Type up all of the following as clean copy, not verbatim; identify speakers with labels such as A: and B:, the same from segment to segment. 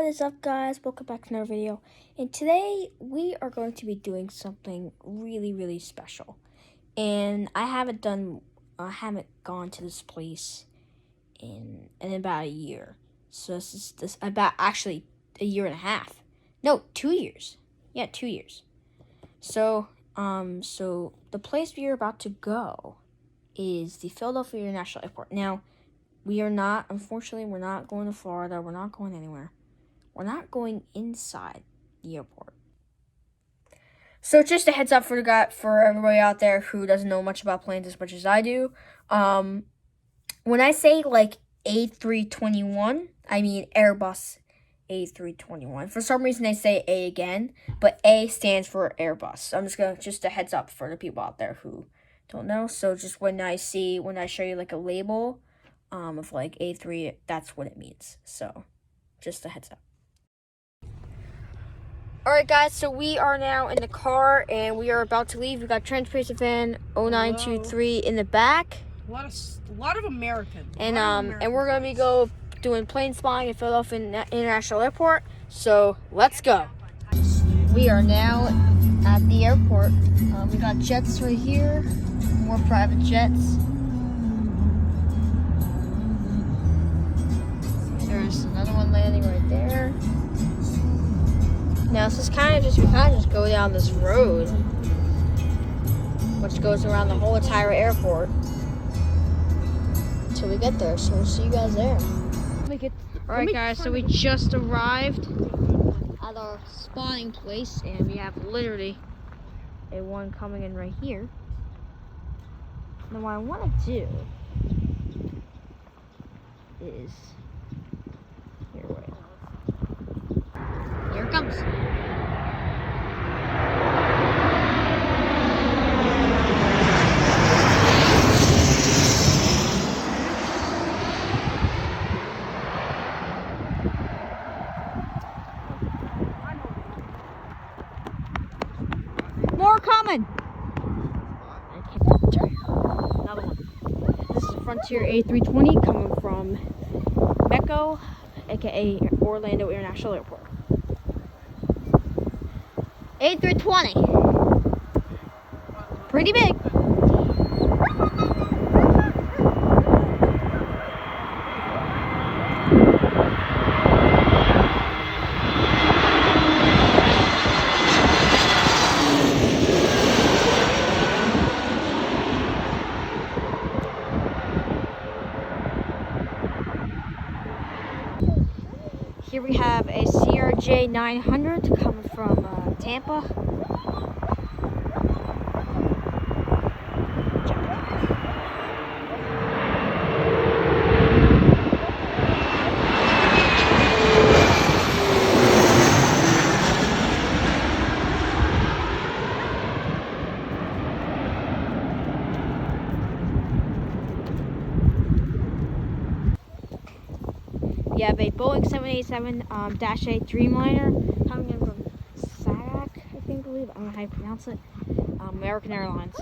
A: What is up, guys? Welcome back to another video. And today we are going to be doing something really special. And I haven't gone to this place in about a year. So this about actually a year and a half. No, 2 years. Yeah, 2 years. So the place we are about to go is the Philadelphia International Airport. Now, unfortunately, we're not going to Florida. We're not going anywhere. We're not going inside the airport. So just a heads up for everybody out there who doesn't know much about planes as much as I do. When I say like A321, I mean Airbus A321. For some reason they say A again, but A stands for Airbus. So just a heads up for the people out there who don't know. So just when I show you like a label of like A3, that's what it means. So just a heads up. Alright guys, so we are now in the car and we are about to leave. We got Transportation Fan 0923 in the back.
B: A lot of Americans.
A: And we're gonna be doing plane spying at Philadelphia International Airport. So let's go. We are now at the airport. We got jets right here, more private jets. There's another one landing right there. Now, this is we kind of just go down this road, which goes around the whole entire airport until we get there. So we'll see you guys there. Alright guys, so we just arrived at our spawning place, and we have literally a one coming in right here. Now what I want to do is, here it comes. More coming. Another one. This is Frontier A320 coming from Mecco, aka Orlando International Airport. A320. Pretty big. Here we have a CRJ 900 coming from Tampa. We have a Boeing 787-8 Dreamliner coming in from SAC, I believe. I don't know how you pronounce it. American Airlines.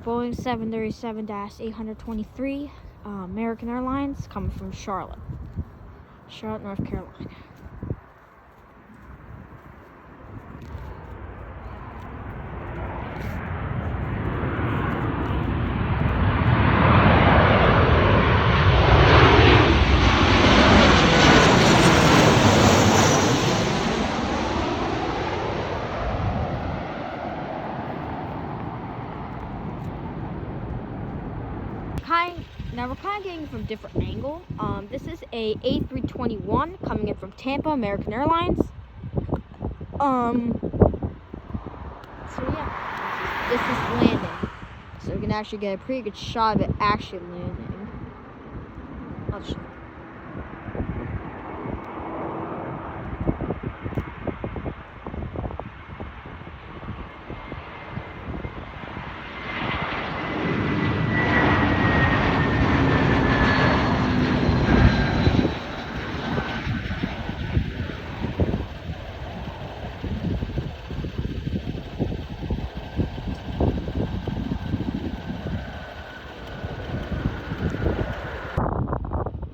A: Boeing 737-823 American Airlines coming from Charlotte, North Carolina. kind of getting from different angle. This is a A321 coming in from Tampa, American Airlines. So yeah, this is landing. So we can actually get a pretty good shot of it actually landing. I'll show you.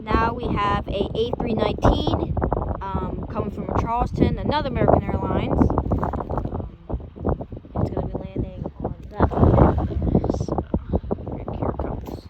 A: Now we have a A319 coming from Charleston, another American Airlines. It's going to be landing on that one. So, here it comes.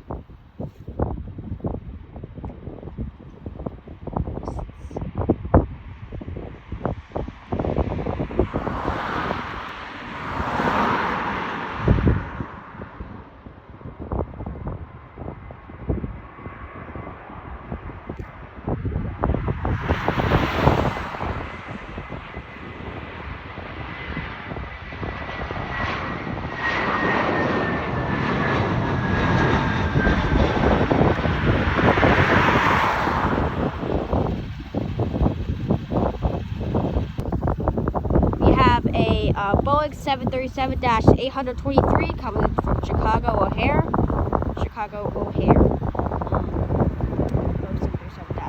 A: Boeing 737-823 coming in from Chicago O'Hare. Boeing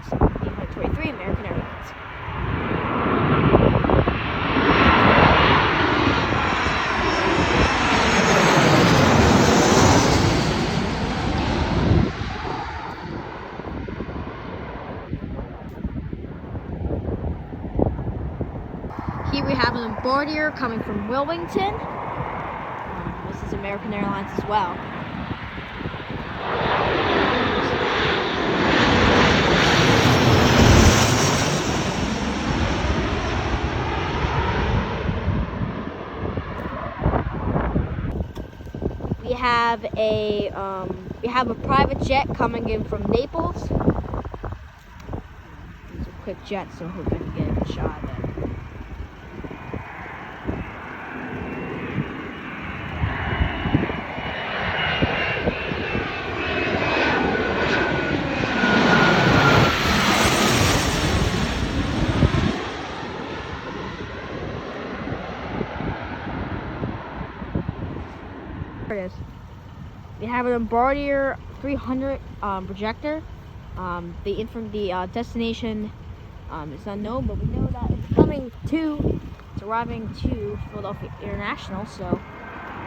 A: 737-823, American Airlines. Here we have an Bombardier coming from Wilmington. This is American Airlines as well. We have a private jet coming in from Naples. It's a quick jet, so hope I can get a good shot of it. There it is. We have an Bombardier 300 projector. The destination is unknown, but we know that it's arriving to Philadelphia International, so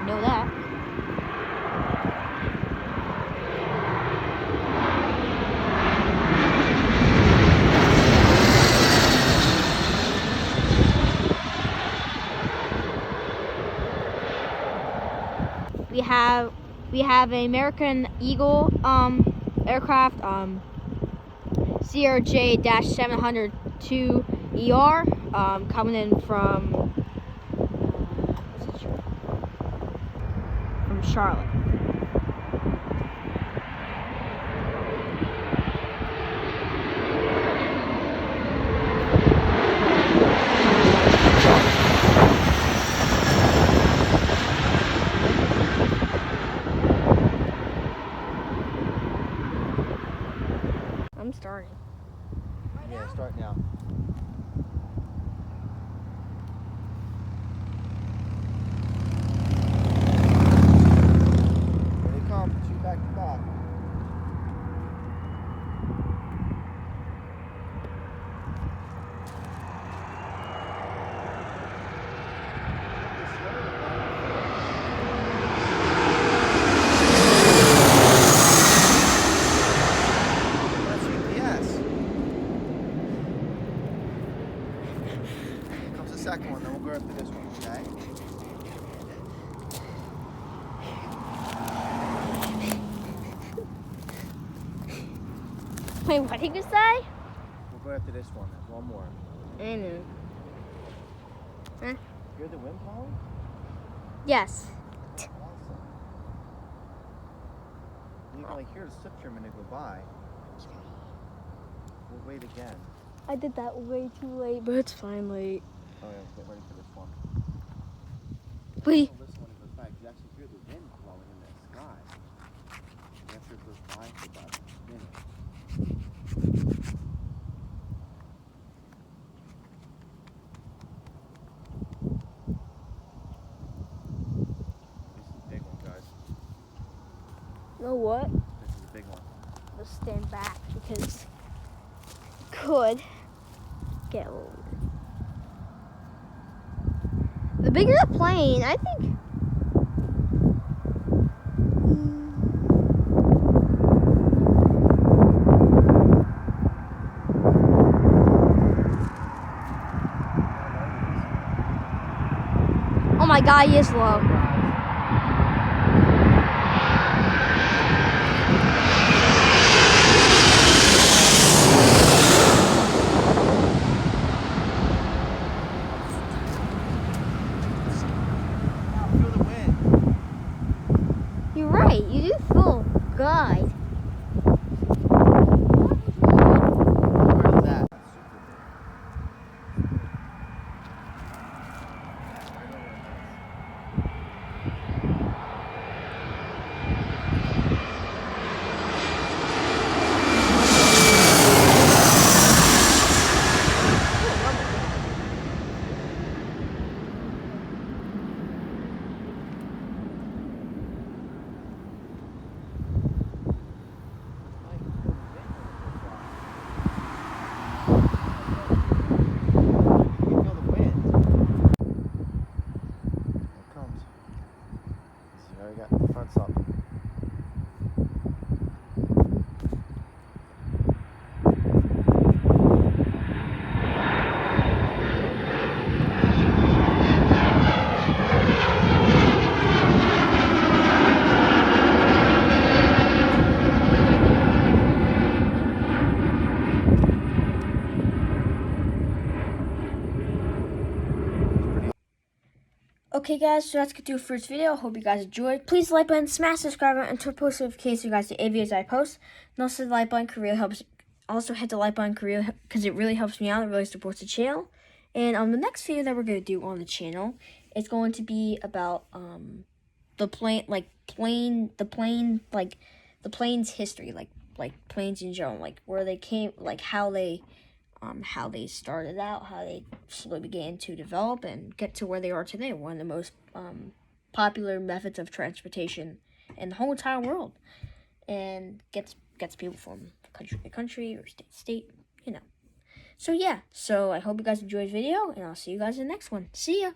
A: we know that. We have an American Eagle aircraft, CRJ-702ER, coming in from Charlotte. I'm starting.
C: Yeah, start now. Here they come, two back to back. Second one, then we'll go after this one, okay?
A: Wait, what did you say?
C: We'll go after this one. There's one more.
A: I know. Huh?
C: You're the wind blowing?
A: Yes.
C: Awesome. like here to sit for a minute go by. We'll wait again.
A: I did that way too late, but it's fine late.
C: Oh yeah, get ready for this one.
A: Wait.
C: Listen when it goes by, you actually hear the wind blowing in the sky. After it goes by for about a minute. This is a big one, guys.
A: You know what?
C: This is a big one.
A: Let's stand back because it could get a little weird. The bigger the plane, I think. Oh my God, he is low.
C: Feel the wind.
A: You're right, you do feel good.
C: Where's that? Got the fronts up.
A: Okay guys, so that's gonna do it for this video. Hope you guys enjoyed. Please like button, smash subscribe button, and turn post notifications so you guys see any videos I post. And also the like button really helps. Also hit the like button because it really helps me out. It really supports the channel. And the next video that we're gonna do on the channel is going to be about the plane's history, like planes in general, like where they came, like how they started out, how they slowly began to develop and get to where they are today. One of the most popular methods of transportation in the whole entire world, and gets people from country to country or state to state, you know. So yeah, so I hope you guys enjoyed the video, and I'll see you guys in the next one. See ya!